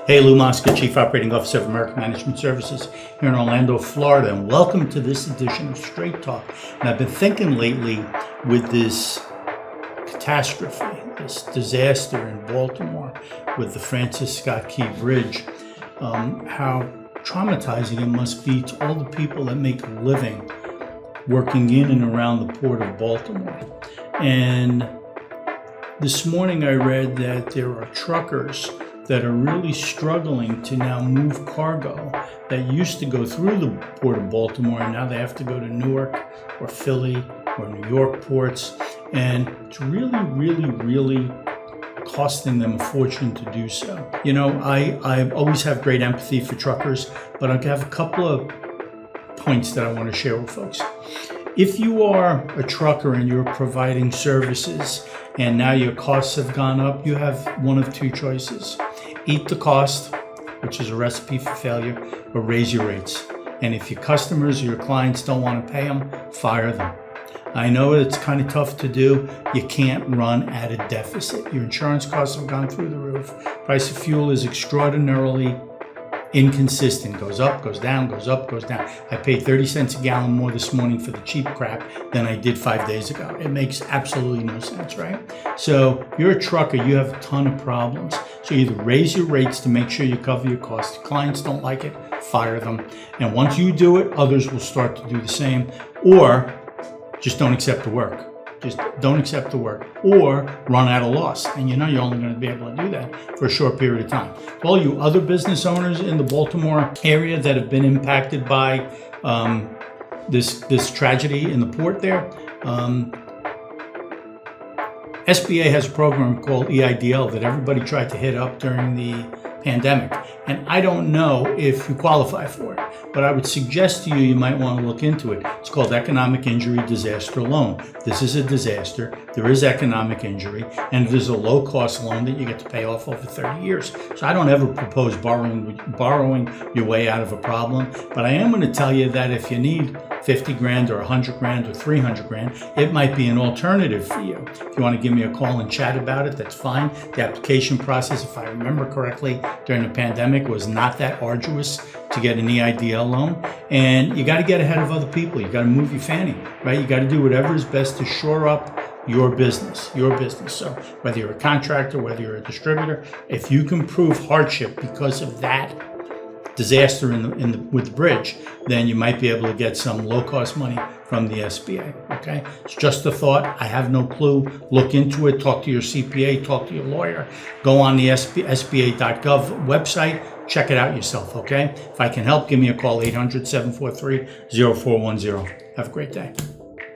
Hey, Lou Mosca, Chief Operating Officer of American Management Services here in Orlando, Florida, and welcome to this edition of Straight Talk. And I've been thinking lately with this catastrophe, this disaster in Baltimore with the Francis Scott Key Bridge, how traumatizing it must be to all the people that make a living working in and around the port of Baltimore. And this morning I read that there are truckers that are really struggling to now move cargo that used to go through the port of Baltimore, and now they have to go to Newark or Philly or New York ports, and it's really costing them a fortune to do so. You know, I always have great empathy for truckers, but I have a couple of points that I want to share with folks. If you are a trucker and you're providing services and now your costs have gone up, you have one of two choices. Eat the cost, which is a recipe for failure, or raise your rates. And if your customers or your clients don't want to pay them, fire them. I know it's kind of tough to do. You can't run at a deficit. Your insurance costs have gone through the roof. Price of fuel is extraordinarily inconsistent. Goes up, goes down, goes up, goes down. I paid 30 cents a gallon more this morning for the cheap crap than I did 5 days ago. It makes absolutely no sense, right? So you're a trucker, you have a ton of problems. So either raise your rates to make sure you cover your costs. Clients don't like it, fire them. And once you do it, others will start to do the same. Or just don't accept the work. Just don't accept the work, or run at a loss. And you know you're only going to be able to do that for a short period of time. To all you other business owners in the Baltimore area that have been impacted by this tragedy in the port there, SBA has a program called EIDL that everybody tried to hit up during the pandemic. And I don't know if you qualify for it, but I would suggest to you, you might want to look into it. It's called Economic Injury Disaster Loan. This is a disaster, there is economic injury, and it is a low-cost loan that you get to pay off over 30 years. So I don't ever propose borrowing your way out of a problem, but I am going to tell you that if you need 50 grand or 100 grand or 300 grand, it might be an alternative for you. If you want to give me a call and chat about it, that's fine. The application process, if I remember correctly, during the pandemic was not that arduous to get an EIDL loan. And you got to get ahead of other people. You got to move your fanny, right? You got to do whatever is best to shore up your business. So whether you're a contractor, whether you're a distributor, if you can prove hardship because of that disaster with the bridge, then you might be able to get some low-cost money from the SBA, okay? It's just a thought. I have no clue. Look into it. Talk to your CPA. Talk to your lawyer. Go on the SBA.gov website. Check it out yourself, okay? If I can help, give me a call, 800-743-0410. Have a great day.